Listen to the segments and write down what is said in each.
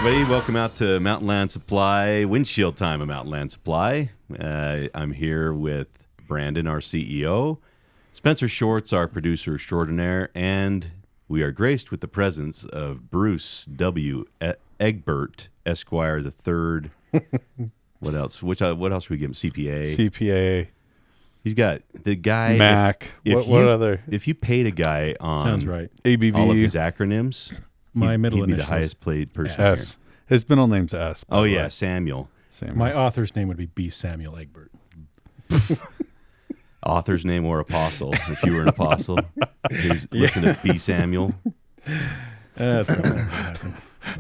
everybody. Welcome out to Mountainland Supply, Windshield time of Mountainland Supply. I'm here with Brandon, our CEO, Spencer Shorts, our producer extraordinaire, and we are graced with the presence of Bruce W. Egbert, Esquire the Third. What else? What else should we give him? CPA. He's got the guy. Mac. What other? If you paid a guy on sounds right. ABV. all of his acronyms, My middle he'd be the initials. highest paid person S. here. His middle name's S. by Oh the yeah, way. Samuel. Samuel. My author's name would be B. Samuel Egbert. Author's name or apostle. If you were an apostle, listen to B. Samuel. That's not going to happen.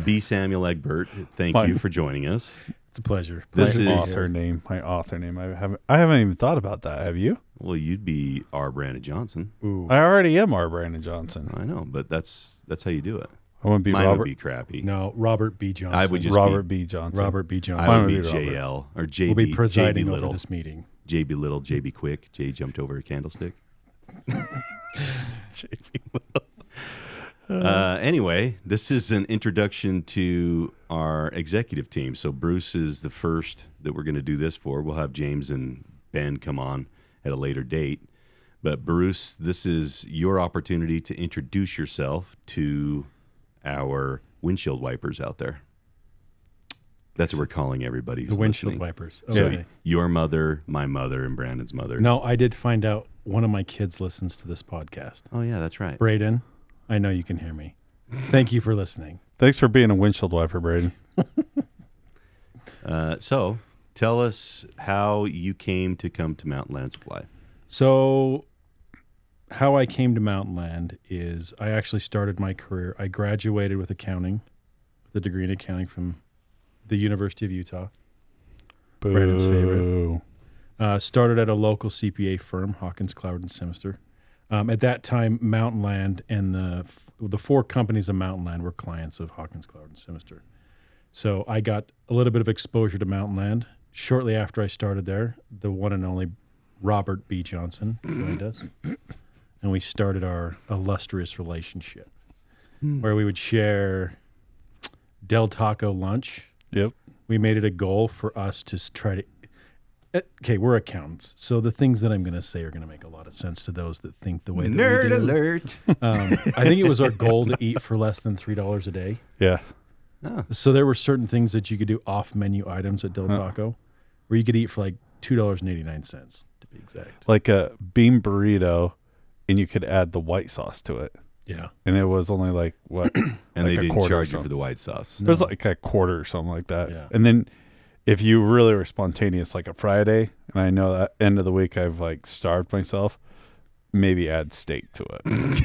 B. Samuel Egbert. Thank Fine. you for joining us. It's a pleasure. This my is author name. My author name. I haven't even thought about that. Have you? well, you'd be R. Brandon Johnson. Ooh. I already am R. Brandon Johnson. I know, but that's how you do it. I wouldn't be Mine Robert. would be crappy. No, Robert B. Johnson. I would just Robert B. Johnson. Robert B. Johnson. I would Mine be would be Robert. JL or JB. will be presiding JB over Little. this meeting. JB Little, JB Quick. J jumped over a candlestick. Anyway, this is an introduction to our executive team. So Bruce is the first that we're going to do this for. We'll have James and Ben come on at a later date. But Bruce, this is your opportunity to introduce yourself to our windshield wipers out there. That's what we're calling everybody who's The windshield listening. wipers. So Okay. your mother, my mother, and Brandon's mother. No, I did find out one of my kids listens to this podcast. Oh, yeah, that's right. Braden, I know you can hear me. Thank you for listening. Thanks for being a windshield wiper, Braden. So tell us how you came to Mountainland Supply. So, how I came to Mountainland is I actually started my career. I graduated with accounting, with a degree in accounting from the University of Utah. Brandon's favorite. Started at a local CPA firm, Hawkins, Cloward, and Simister. At that time, Mountainland and the four companies of Mountainland were clients of Hawkins, Cloward, and Simister. So I got a little bit of exposure to Mountainland. Shortly after I started there, the one and only Robert B. Johnson joined us, and we started our illustrious relationship, where we would share Del Taco lunch. Yep. We made it a goal for us to try to. Okay, we're accountants, so the things that I'm going to say are going to make a lot of sense to those that think the way that Nerd we do. alert. I think it was our goal to eat for less than $3 a day. Yeah. So there were certain things that you could do off-menu items at Del Taco, where you could eat for like $2.89 to be exact. Like a bean burrito, and you could add the white sauce to it. Yeah. And it was only like, what? And like they a didn't quarter or charge you something. for the white sauce. It was like a quarter or something like that. Yeah. And then if you really were spontaneous, like a Friday, and I know that end of the week I've like starved myself, maybe add steak to it.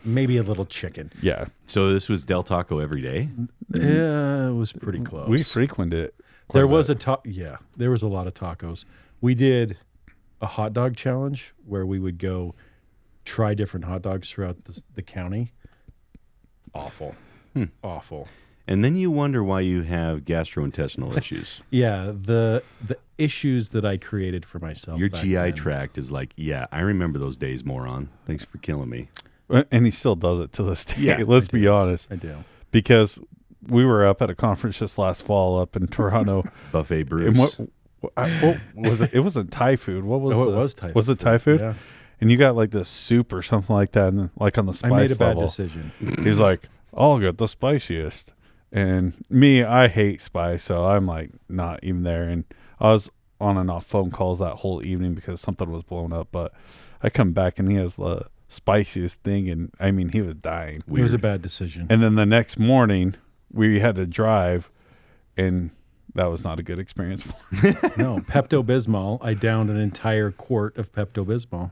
Maybe a little chicken. Yeah. So this was Del Taco every day? Yeah, it was pretty close. We frequented it. There was there was a lot of tacos. We did a hot dog challenge where we would go try different hot dogs throughout the county. Awful. Awful. And then you wonder why you have gastrointestinal issues. Yeah, the issues that I created for myself. Your back GI then. tract is like, yeah, I remember those days, moron. Thanks for killing me. And he still does it to this day. Yeah, Let's be honest. I do. Because we were up at a conference just last fall up in Toronto. Buffet Bruce. And what was it? It wasn't Thai food. What was Oh, it? it was Thai Was it Thai food? Yeah. And you got like this soup or something like that, and like on the spice I made a bad level. decision. He's like, I'll get the spiciest. And me, I hate spice, so I'm like not even there. And I was on and off phone calls that whole evening because something was blown up. But I come back and he has the spiciest thing, and I mean, he was dying. It was a bad decision. And then the next morning, we had to drive, and that was not a good experience for me. No, Pepto-Bismol. I downed an entire quart of Pepto-Bismol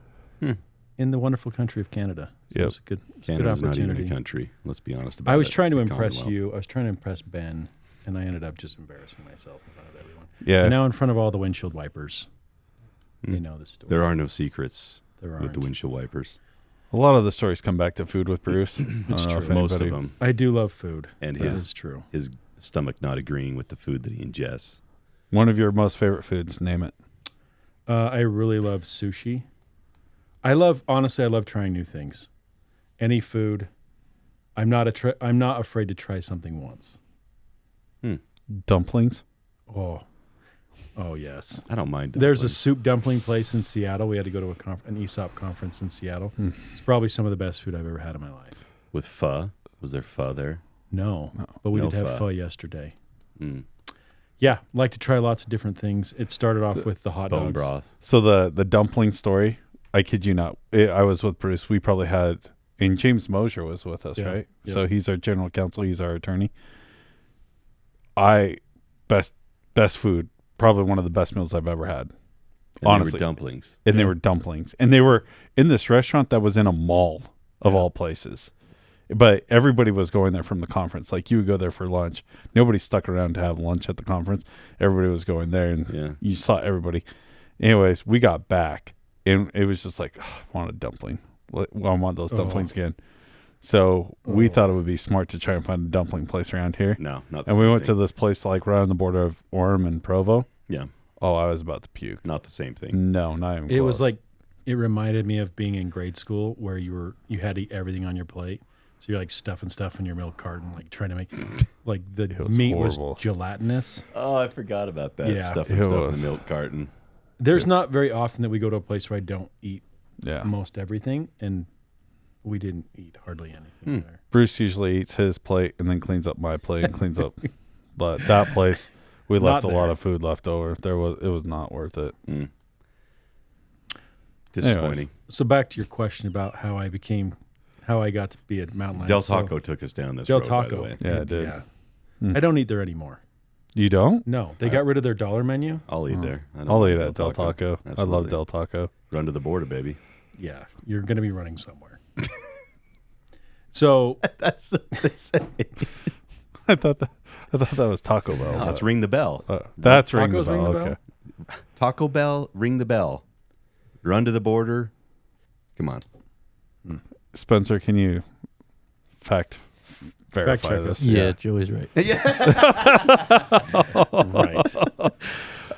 in the wonderful country of Canada. So Yep. it was a good Canada's not opportunity. even a country. Let's be honest about it. I was trying to It's a impress commonwealth. you. I was trying to impress Ben, and I ended up just embarrassing myself in front of everyone. Yeah. And now in front of all the windshield wipers, they know the story. There are no secrets There with the aren't. windshield wipers. A lot of the stories come back to food with Bruce. I don't know if Most of anybody- them. I do love food. And That his is true. his stomach not agreeing with the food that he ingests. One of your most favorite foods, name it. I really love sushi. Honestly, I love trying new things. Any food. I'm not afraid to try something once. Dumplings. Oh yes. I don't mind. There's a dumplings. soup dumpling place in Seattle. We had to go to an ESOP conference in Seattle. It's probably some of the best food I've ever had in my life. With pho. Was there pho there? No, but we No did have pho. pho yesterday. Mm. Yeah, like to try lots of different things. It started off with the hot Bone dogs. broth. So the dumpling story, I kid you not. I was with Bruce. We probably had, and James Mosier was with us, Yeah, right? yeah. So he's our general counsel. He's our attorney. Best food, probably one of the best meals I've ever had. And Honestly. they were dumplings. And they were dumplings. And they were in this restaurant that was in a mall of all places. But everybody was going there from the conference. Like you would go there for lunch. Nobody stuck around to have lunch at the conference. Everybody was going there and you saw everybody. Anyways, we got back and it was just like, I want a dumpling. I want those dumplings again. So we thought it would be smart to try and find a dumpling place around here. No, not the And same we went to thing. this place like right on the border of Orem and Provo. Yeah, Oh, I was about to puke. not the same thing. No, not even It was close. like, it reminded me of being in grade school where you had to eat everything on your plate. So you're like stuffing stuff in your milk carton, like trying to make, like the was meat horrible. was gelatinous. Oh, I forgot about that. Yeah. Stuff It in was. the milk carton. There's not very often that we go to a place where I don't eat yeah. most everything, and we didn't eat hardly anything there. Bruce usually eats his plate and then cleans up my plate and cleans up. But that place, we left a Not lot there. of food left over. It was not worth it. Disappointing. So back to your question about how I got to be at Mountainland. Del So- Taco took us down this Del road, by the Taco. way. Yeah, it did. I don't eat there anymore. You don't? No, they got rid of their dollar menu. I'll eat there. I don't I'll mind eat at Del Taco. I love Absolutely. Del Taco. Run to the border, baby. Yeah, you're going to be running somewhere. So That's what they say. I thought that was Taco Bell. No, let's ring the bell. That's ring the Tacos bell. ring the Okay. bell? Taco Bell, ring the bell. Run to the border. Come on. Spencer, can you verify check this? us. Yeah, Joey's right. right, All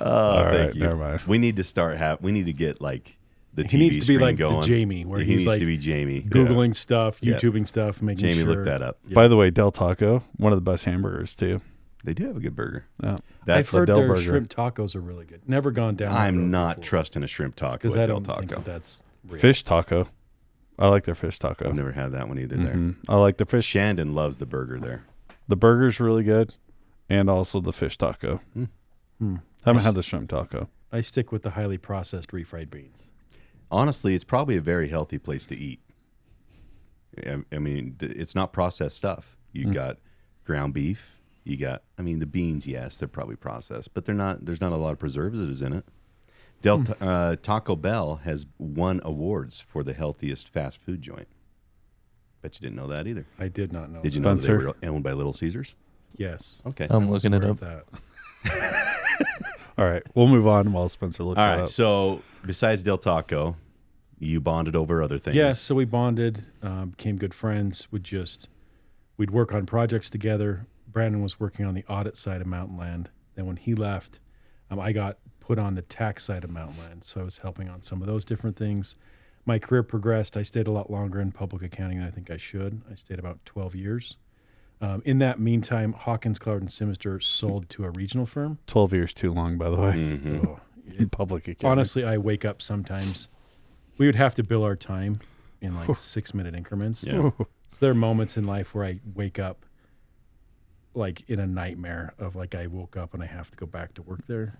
Thank right, you. never mind. We need to start. We need to get like the he TV needs to be screen like going. the Jamie, where he he's needs like to be Jamie. googling stuff, Yeah. YouTubing stuff, making Jamie, sure. look that up. Yeah. By the way, Del Taco, one of the best hamburgers too. They do have a good burger. Yeah. I've That's the heard Del their Burger. shrimp tacos are really good. Never gone down. that I'm road not before, trusting a shrimp taco because at I Del don't think Taco. that's real. Fish taco. I like their fish taco. I've never had that one either. Mhm. I like the There, fish. Shandon loves the burger there. The burger's really good, and also the fish taco. Haven't had the shrimp taco. I stick with the highly processed refried beans. Honestly, it's probably a very healthy place to eat. I mean, it's not processed stuff. You got ground beef. You got, I mean, the beans. Yes, they're probably processed, but they're not. There's not a lot of preservatives in it. Taco Bell has won awards for the healthiest fast food joint. Bet you didn't know that either. I did not know. Did you that. know that they Spencer? were owned by Little Caesars? Yes. Okay. I'm looking it Aware up. of that. All right, we'll move on while Spencer looks All it right. up. So besides Del Taco, you bonded over other things. Yes, so we bonded, became good friends. We'd work on projects together. Brandon was working on the audit side of Mountainland. Then when he left, I got put on the tax side of Mountainland. So I was helping on some of those different things. My career progressed. I stayed a lot longer in public accounting than I think I should. I stayed about 12 years. In that meantime, Hawkins, Cloud, and Simister sold to a regional firm. 12 years too long, by the way, Mm-hmm. Oh, in public accounting. honestly, I wake up sometimes. We would have to bill our time in like 6-minute increments. Yeah. So there are moments in life where I wake up like in a nightmare of like I woke up and I have to go back to work there.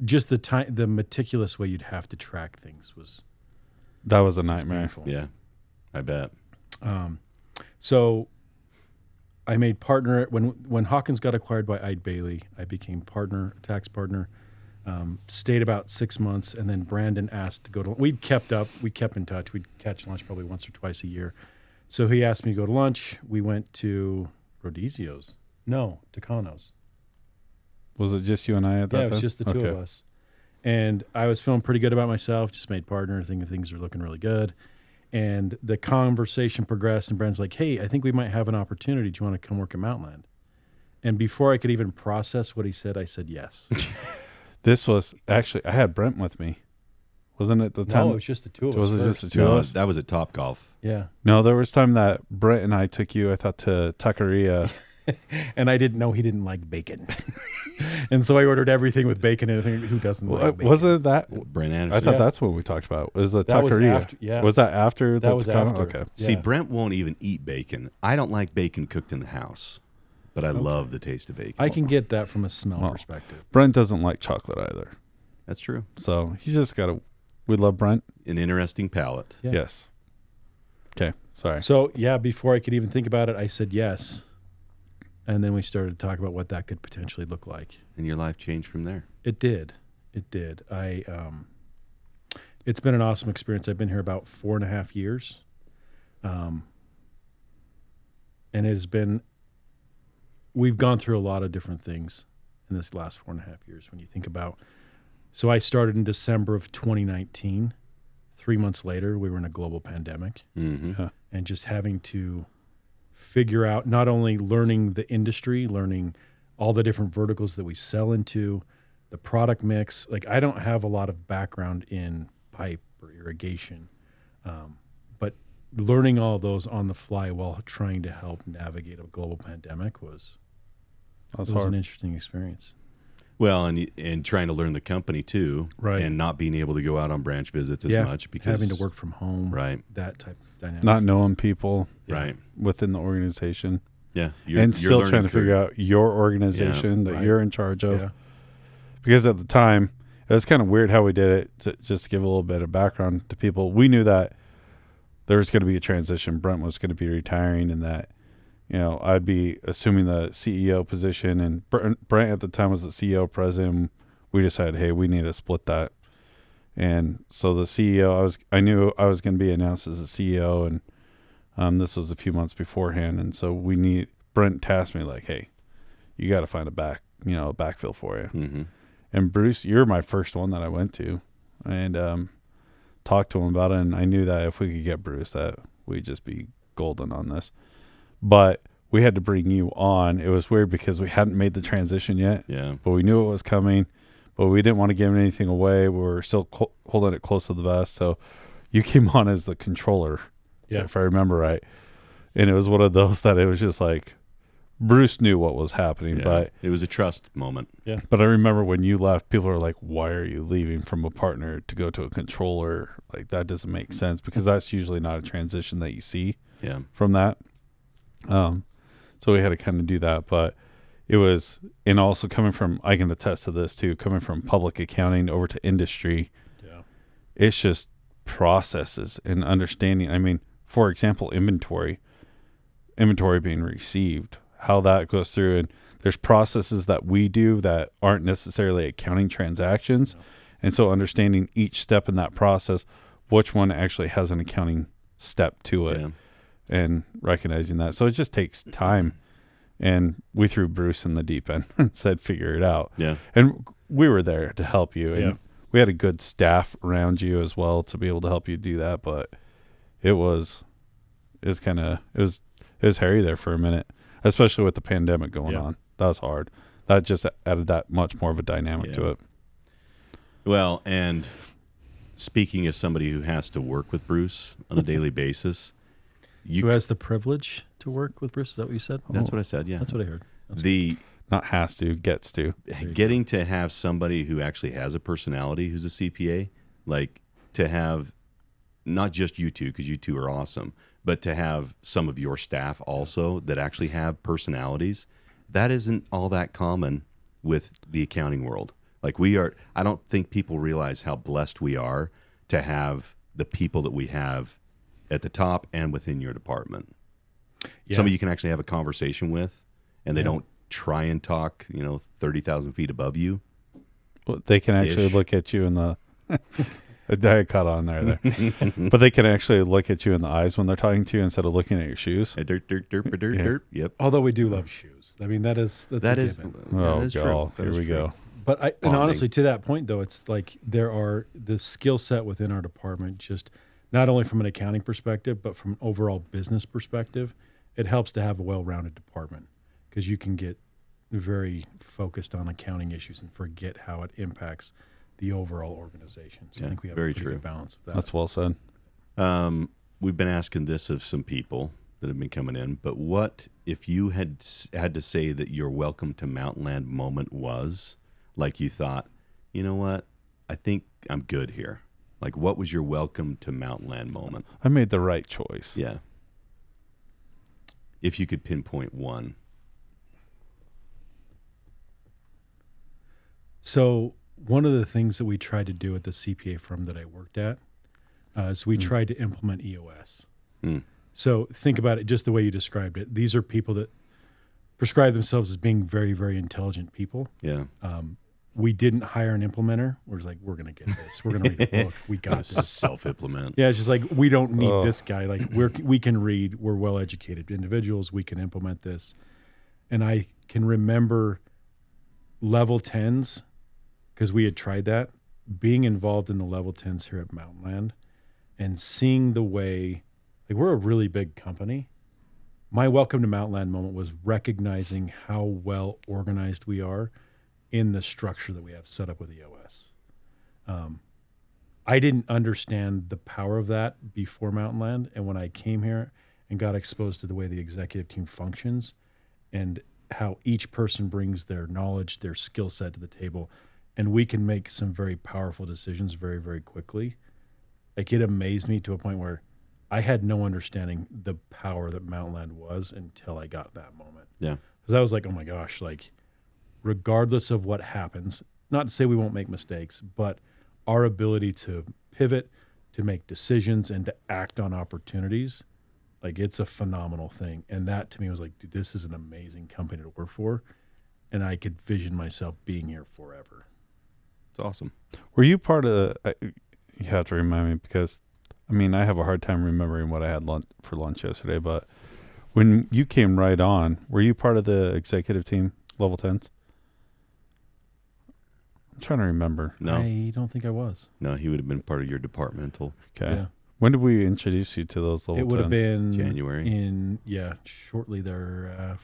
Just the meticulous way you'd have to track things was that was a nightmare. painful. Yeah. I bet. So I made partner when Hawkins got acquired by Eide Bailey. I became tax partner. Stayed about 6 months, and then Brandon asked to go to. We kept in touch. We'd catch lunch probably once or twice a year. So he asked me to go to lunch. We went to Rodizio's. No, Tucano's. Was it just you and I at that Yeah, time? it was just the two of us. And I was feeling pretty good about myself. Just made partner. Thinking things are looking really good. And the conversation progressed, and Brandon's like, "Hey, I think we might have an opportunity. Do you want to come work at Mountainland?" And before I could even process what he said, I said yes. This was actually, I had Brent with me. Wasn't it the time? No, it was just the two of us. Was it just first. the two of No, us? that was at Top Golf. Yeah. No, there was time that Brent and I took you, I thought, to Taqueria And I didn't know he didn't like bacon. And so I ordered everything with bacon and everything. Who doesn't like bacon? Wasn't that? Brent Anderson. I thought that's what we talked about. Was the That was taqueria? after- yeah. Was that after? That was after. Okay. See, Yeah. Brent won't even eat bacon. I don't like bacon cooked in the house, but I love the taste of bacon. I can get that from a smell Well, perspective. Brent doesn't like chocolate either, That's true. so he's just got to. We love Brent. An interesting palate. Yeah. Yes. Okay. Sorry. So, yeah, before I could even think about it, I said yes. And then we started to talk about what that could potentially look like. And your life changed from there. It did. It did. It's been an awesome experience. I've been here about 4.5 years. And it has been, we've gone through a lot of different things in this last 4.5 years. When you think about, so I started in December of 2019. 3 months later, we were in a global pandemic. Mm-hmm. And just having to figure out, not only learning the industry, learning all the different verticals that we sell into, the product mix. Like, I don't have a lot of background in pipe or irrigation, but learning all of those on the fly while trying to help navigate a global pandemic was That's an hard. interesting experience. Well, and trying to learn the company too, Right. and not being able to go out on branch visits as much because having to work from home, Right. that type of dynamic. Not knowing people Right. within the organization, Yeah. and still trying to figure out your organization that right. you're in charge of. Yeah. Because at the time, it was kind of weird how we did it. Just to give a little bit of background to people, we knew that there was going to be a transition. Brent was going to be retiring, and that, I'd be assuming the CEO position, and Brent at the time was the CEO president. We decided, hey, we need to split that. And so the CEO, I knew I was going to be announced as the CEO, and this was a few months beforehand. And so Brent tasked me like, hey, you got to find a backfill for you. Mm-hmm. And Bruce, you're my first one that I went to, and talked to him about it. And I knew that if we could get Bruce, that we'd just be golden on this. But we had to bring you on. It was weird because we hadn't made the transition yet, Yeah. but we knew it was coming. But we didn't want to give anything away. We were still holding it close to the vest. So you came on as the controller, if I remember right. And it was one of those that it was just like, Bruce knew what was happening, Yeah. but It was a trust moment. Yeah. But I remember when you left, people were like, why are you leaving from a partner to go to a controller? Like, that doesn't make sense, because that's usually not a transition that you see Yeah. from that. So we had to kind of do that. But it was, and also coming from, I can attest to this too, coming from public accounting over to industry, it's just processes and understanding. I mean, for example, inventory being received, how that goes through, and there's processes that we do that aren't necessarily accounting transactions. And so understanding each step in that process, which one actually has an accounting step to it, Yeah. and recognizing that. So it just takes time. And we threw Bruce in the deep end and said, figure it out. Yeah. And we were there to help you. And Yeah. we had a good staff around you as well to be able to help you do that. But it was hairy there for a minute, especially with the pandemic going on. That was hard. That just added that much more of a dynamic to it. Well, and speaking as somebody who has to work with Bruce on a daily basis, Who has the privilege to work with Bruce? Is that what you said? That's what I said. Yeah. That's what I heard. Not has to, gets to. Getting to have somebody who actually has a personality who's a CPA, like to have not just you two, because you two are awesome, but to have some of your staff also that actually have personalities, that isn't all that common with the accounting world. Like I don't think people realize how blessed we are to have the people that we have at the top and within your department. Yeah. Somebody you can actually have a conversation with, and they don't try and talk, 30,000 feet above you. Well, they can actually Ish. look at you in the I caught on there. But they can actually look at you in the eyes when they're talking to you instead of looking at your shoes. Dirt, dirt. Yep. Although we do love shoes. I mean, that's That a is given. Oh, that is true. God. That Here is we true. go. But and Bonding. honestly, to that point though, it's like there are the skill set within our department, just not only from an accounting perspective, but from an overall business perspective, it helps to have a well-rounded department, because you can get very focused on accounting issues and forget how it impacts the overall organization. So Yeah, I think we have very a pretty true. good balance of that. That's well said. We've been asking this of some people, that have been coming in, but what if you had to say that your welcome to Mountainland moment was, like you thought, you know what, I think I'm good here. Like, what was your welcome to Mountainland moment? I made the right choice. Yeah. If you could pinpoint one. So one of the things that we tried to do at the CPA firm that I worked at is we tried to implement EOS. So think about it just the way you described it. These are people that prescribe themselves as being very, very intelligent people. Yeah. We didn't hire an implementer. We're just like, we're going to get this. We're going to read the book. We got this. Self-implement. Yeah, it's just like, we don't need this guy. Like, we can read. We're well-educated individuals. We can implement this. And I can remember level 10s, because we had tried that, being involved in the level 10s here at Mountainland and seeing the way, like, we're a really big company. My welcome to Mountainland moment was recognizing how well organized we are in the structure that we have set up with EOS. I didn't understand the power of that before Mountainland. And when I came here and got exposed to the way the executive team functions and how each person brings their knowledge, their skill set to the table, and we can make some very powerful decisions very, very quickly, like, it amazed me to a point where I had no understanding the power that Mountainland was until I got that moment. Yeah. Because I was like, oh my gosh, like, regardless of what happens, not to say we won't make mistakes, but our ability to pivot, to make decisions, and to act on opportunities, like, it's a phenomenal thing. And that to me was like, dude, this is an amazing company to work for. And I could vision myself being here forever. It's awesome. Were you part of you have to remind me, because, I mean, I have a hard time remembering what I had for lunch yesterday, but when you came right on, were you part of the executive team, level 10s? I'm trying to remember. No. I don't think I was. No, he would have been part of your departmental. Okay. Yeah. When did we introduce you to those level 10s? It would have been January. Shortly there.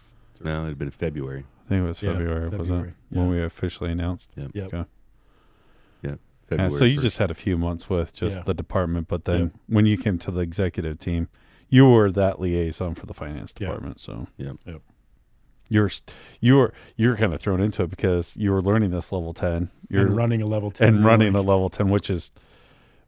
No, it would have been February. I think it was Yeah, February, wasn't February, it? When yeah. we officially announced. Yep. Yep. Okay. Yeah. Yeah, February. so you 1st. just had a few months with just Yeah. the department, but then Yep. when you came to the executive team, you were that liaison for the finance Yeah. department. So Yep. Yep. you were kind of thrown into it because you were learning this level 10. You're and running a level 10. and running like, a level 10, which is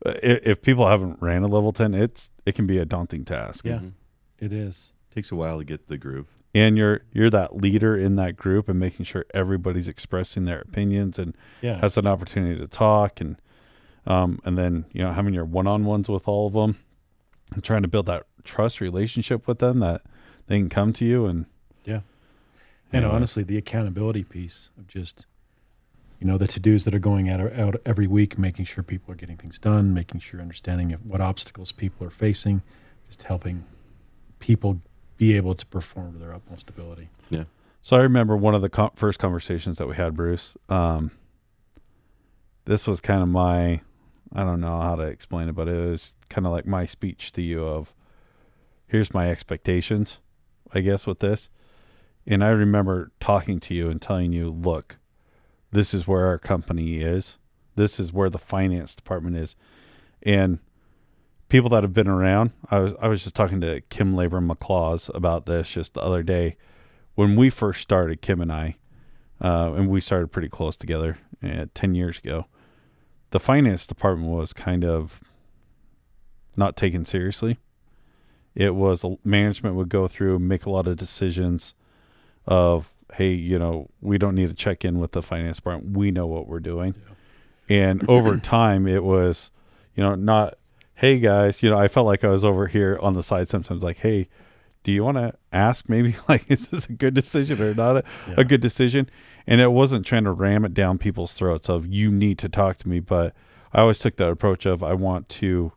if people haven't ran a level 10, it can be a daunting task. Yeah, Mhm. it is. Takes a while to get the groove. And you're that leader in that group and making sure everybody's expressing their opinions and Yeah. has an opportunity to talk, and then, you know, having your one-on-ones with all of them and trying to build that trust relationship with them that they can come to you. And And you know, honestly, the accountability piece of just, the to-dos that are going out every week, making sure people are getting things done, making sure understanding of what obstacles people are facing, just helping people be able to perform to their utmost ability. Yeah. so I remember one of the first conversations that we had, Bruce. This was kind of I don't know how to explain it, but it was kind of like my speech to you of, here's my expectations, I guess, with this. And I remember talking to you and telling you, look, this is where our company is. This is where the finance department is. And people that have been around, I was just talking to Kim Labor McClaws about this just the other day. When we first started, Kim and I, and we started pretty close together 10 years ago, the finance department was kind of not taken seriously. It was management would go through, make a lot of decisions of, hey, we don't need to check in with the finance department. We know what we're doing. Yeah. And over time, it was, not, hey, guys, I felt like I was over here on the side sometimes like, hey, do you want to ask maybe, like, is this a good decision or not a good decision? And it wasn't trying to ram it down people's throats of, you need to talk to me. But I always took that approach of, I want to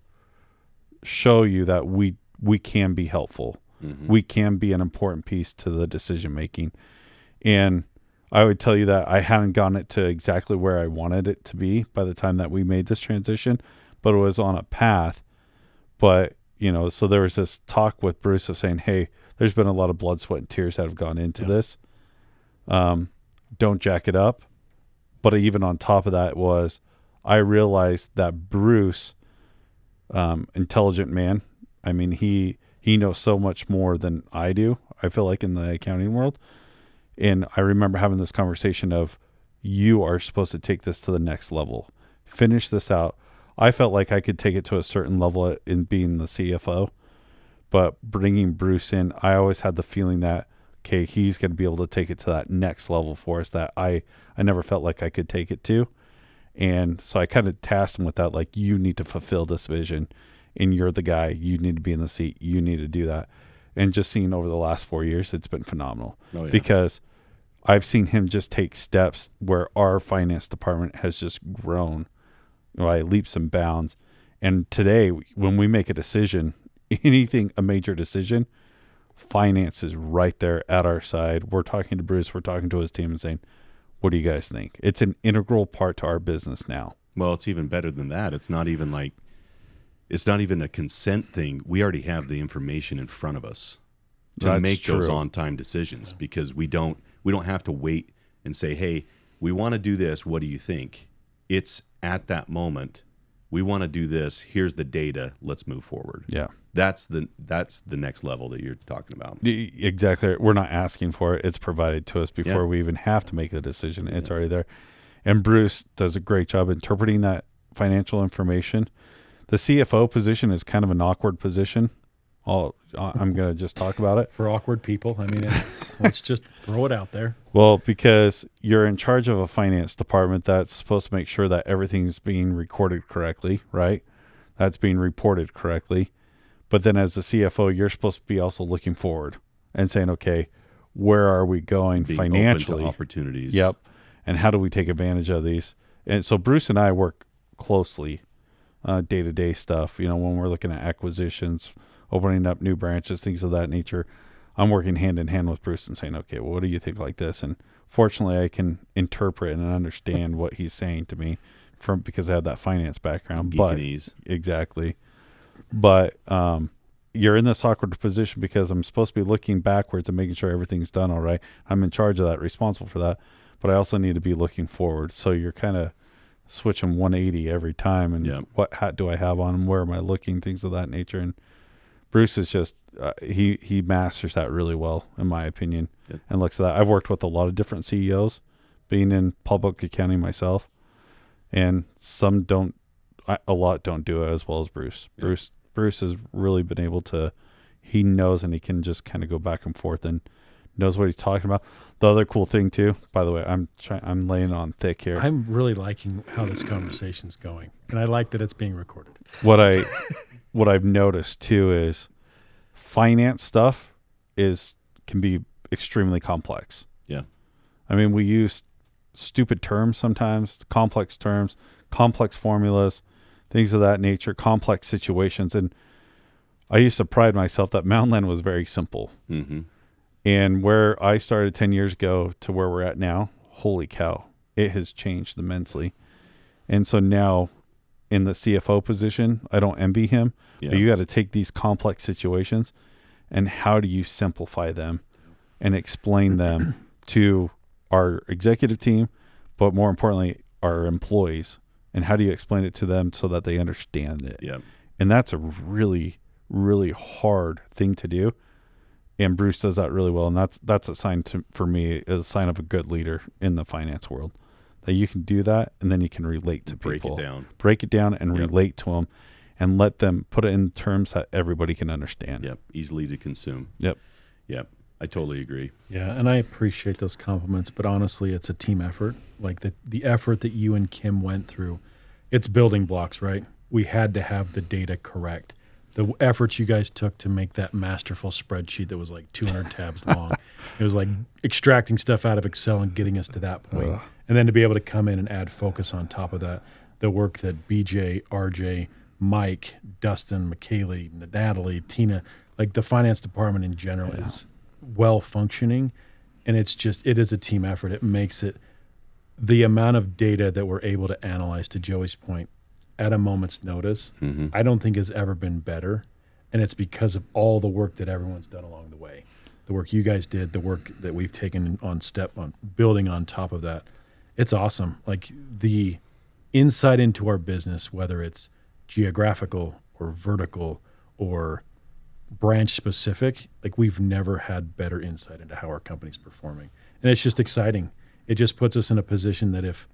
show you that we can be helpful. Mm-hmm. We can be an important piece to the decision making. And I would tell you that I hadn't gotten it to exactly where I wanted it to be by the time that we made this transition, but it was on a path. But, so there was this talk with Bruce of saying, hey, there's been a lot of blood, sweat, and tears that have gone into this. Don't jack it up. But even on top of that I realized that Bruce, intelligent man, I mean, he he knows so much more than I do, I feel like, in the accounting world. And I remember having this conversation of, you are supposed to take this to the next level. Finish this out. I felt like I could take it to a certain level in being the CFO, but bringing Bruce in, I always had the feeling that, okay, he's going to be able to take it to that next level for us that I never felt like I could take it to. And so I kind of tasked him with that, like, you need to fulfill this vision, and you're the guy. You need to be in the seat. You need to do that. And just seeing over the last 4 years, it's been phenomenal. Oh, yeah. Because I've seen him just take steps where our finance department has just grown by leaps and bounds. And today, when we make a decision, a major decision, finance is right there at our side. We're talking to Bruce, we're talking to his team and saying, what do you guys think? It's an integral part to our business now. Well, it's even better than that. It's not even a consent thing. We already have the information in front of us to That's make those true. on-time decisions, because we don't have to wait and say, hey, we want to do this. What do you think? It's at that moment. We want to do this. Here's the data. Let's move forward. Yeah. That's the next level that you're talking about. Exactly. We're not asking for it. It's provided to us before we even have to make the decision. It's already there. And Bruce does a great job interpreting that financial information. The CFO position is kind of an awkward position. I'm going to just talk about it. For awkward people, I mean, let's just throw it out there. Well, because you're in charge of a finance department that's supposed to make sure that everything's being recorded correctly, right? That's being reported correctly. But then as the CFO, you're supposed to be also looking forward and saying, okay, where are we going Being financially? open to opportunities. Yep. And how do we take advantage of these? And so Bruce and I work closely, day-to-day stuff, when we're looking at acquisitions, opening up new branches, things of that nature. I'm working hand in hand with Bruce and saying, okay, well, what do you think like this? And fortunately, I can interpret and understand what he's saying to me because I have that finance background. Geekanese. Exactly. But you're in this awkward position because I'm supposed to be looking backwards and making sure everything's done all right. I'm in charge of that, responsible for that. But I also need to be looking forward. So you're kind of switching 180 every time. And what hat do I have on? And where am I looking? Things of that nature. And Bruce is just, he masters that really well, in my opinion, and looks at that. I've worked with a lot of different CEOs, being in public accounting myself, and a lot don't do it as well as Bruce. Yeah. Bruce has really been able to, he knows, and he can just kind of go back and forth and knows what he's talking about. The other cool thing too, by the way, I'm laying on thick here. I'm really liking how this conversation's going, and I like that it's being recorded. What I've noticed too is finance stuff can be extremely complex. Yeah. I mean, we use stupid terms sometimes, complex terms, complex formulas, things of that nature, complex situations. And I used to pride myself that Mountainland was very simple. Mm-hmm. And where I started 10 years ago to where we're at now, holy cow, it has changed immensely. And so now, in the CFO position, I don't envy him, but you got to take these complex situations and how do you simplify them and explain them to our executive team, but more importantly, our employees, and how do you explain it to them so that they understand it? Yeah. And that's a really, really hard thing to do. And Bruce does that really well. And that's a sign for me, is a sign of a good leader in the finance world. That you can do that, and then you can relate to people. Break it down and relate to them, and let them put it in terms that everybody can understand. Yep, easily to consume. Yep. I totally agree. Yeah, and I appreciate those compliments, but honestly, it's a team effort. Like the effort that you and Kim went through, it's building blocks, right? We had to have the data correct. The efforts you guys took to make that masterful spreadsheet that was like 200 tabs long. It was like extracting stuff out of Excel and getting us to that point. And then to be able to come in and add focus on top of that, the work that BJ, RJ, Mike, Dustin, McKaylee, Natalie, Tina, like the finance department in general is well functioning. And it is a team effort. It makes it, the amount of data that we're able to analyze, to Joey's point, at a moment's notice, I don't think has ever been better. And it's because of all the work that everyone's done along the way. The work you guys did, the work that we've taken on building on top of that. It's awesome. Like the insight into our business, whether it's geographical or vertical or branch specific, like we've never had better insight into how our company's performing. And it's just exciting. It just puts us in a position that if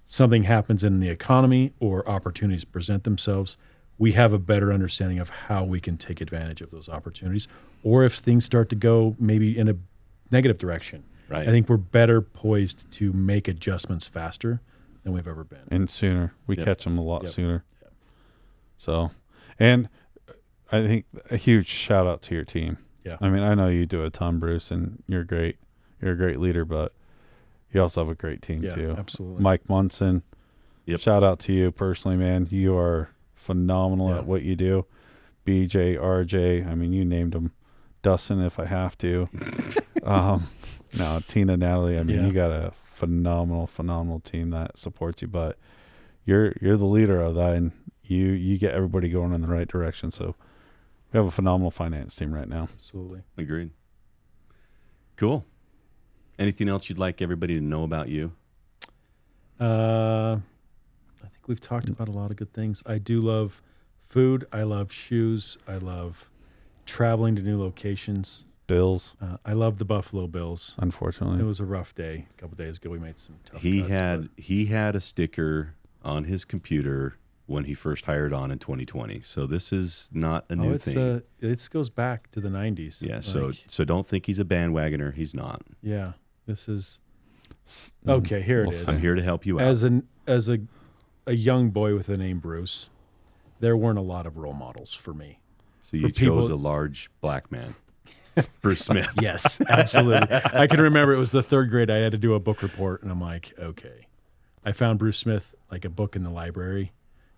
something happens in the economy or opportunities present themselves, we have a better understanding of how we can take advantage of those opportunities. Or if things start to go maybe in a negative direction, Right. I think we're better poised to make adjustments faster than we've ever been. And sooner. We Yep. catch them a lot Yep. sooner. Yep. So, and I think a huge shout out to your team. Yeah. I mean, I know you do a ton, Bruce, and you're great. You're a great leader, but you also have a great team Yeah, too. absolutely. Mike Munson. Yep. Shout out to you personally, man. You are phenomenal Yeah. at what you do. BJ, RJ, I mean, you named them. Dustin, if I have to. No, Tina, Natalie. I mean, Yeah. you got a phenomenal team that supports you. But you're the leader of that, and you get everybody going in the right direction. So we have a phenomenal finance team right now. Absolutely. Agreed. Cool. Anything else you'd like everybody to know about you? I think we've talked about a lot of good things. I do love food. I love shoes. I love traveling to new locations. Bills, I love the Buffalo Bills. It unfortunately. was a rough day. A couple days ago, we made some tough He cuts, had a sticker on his computer when he first hired on in 2020. So this is not a new thing. This goes back to the 90s. Yeah, Like, so don't think he's a bandwagoner. He's not. yeah, this is okay. Here it We'll is. I'm here to help you out. As a young boy with the name Bruce, there weren't a lot of role models for me. So you for people- chose a large black man, Bruce Smith. Yes, absolutely. I can remember it was the third grade. I had to do a book report, and I'm like, okay. I found Bruce Smith, like a book in the library,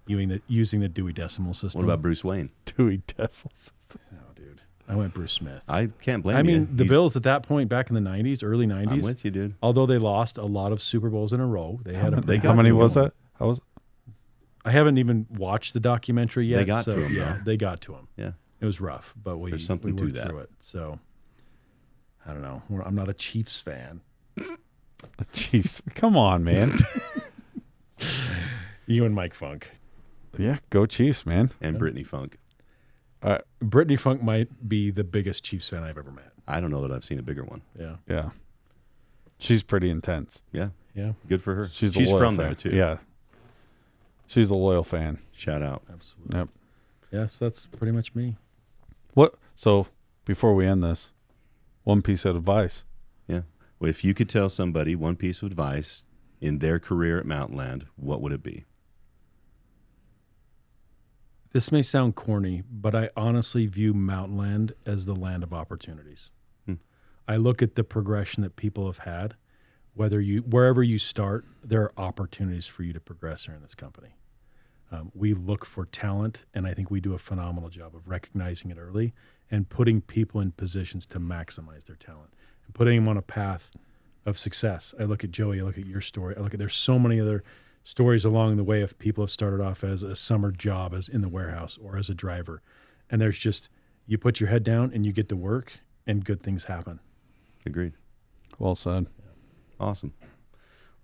using the Dewey Decimal System. What about Bruce Wayne? Dewey Decimal System. No, dude. I went Bruce Smith. I can't blame I you. mean, the He's- Bills at that point, back in the 90s, early 90s, I'm with you, dude. although they lost a lot of Super Bowls in a row, they had a They How got many to was him. that? How was I haven't even watched the documentary yet. They got so, to him, Yeah, though. they got to him. Yeah. It was rough, but we There's something we to worked that. through it. So I don't know. I'm not a Chiefs fan. Chiefs? Come on, man. You and Mike Funk. Yeah, go Chiefs, man. And Brittany Funk. Brittany Funk might be the biggest Chiefs fan I've ever met. I don't know that I've seen a bigger one. Yeah. Yeah. She's pretty intense. Yeah. Yeah. Good for her. She's She's a loyal from fan. there, too. Yeah. She's a loyal fan. Shout out. Absolutely. Yep. Yes, that's pretty much me. What? So before we end this, one piece of advice. Yeah. Well, if you could tell somebody one piece of advice in their career at Mountainland, what would it be? This may sound corny, but I honestly view Mountainland as the land of opportunities. I look at the progression that people have had. Wherever you start, there are opportunities for you to progress here in this company. We look for talent, and I think we do a phenomenal job of recognizing it early and putting people in positions to maximize their talent and putting them on a path of success. I look at Joey, I look at your story. There's so many other stories along the way of people have started off as a summer job as in the warehouse or as a driver. And there's just, you put your head down and you get to work and good things happen. Agreed. Well said. Awesome.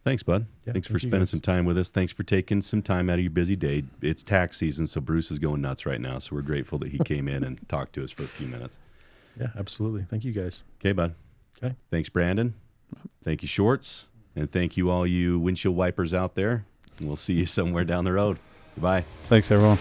Thanks, bud. Yeah, Thanks for thank you, spending guys. some time with us. Thanks for taking some time out of your busy day. It's tax season, so Bruce is going nuts right now. So we're grateful that he came in and talked to us for a few minutes. Yeah, absolutely. Thank you guys. Okay, bud. Okay. Thanks, Brandon. Thank you, Shorts. And thank you, all you windshield wipers out there. And we'll see you somewhere down the road. Goodbye. Thanks, everyone.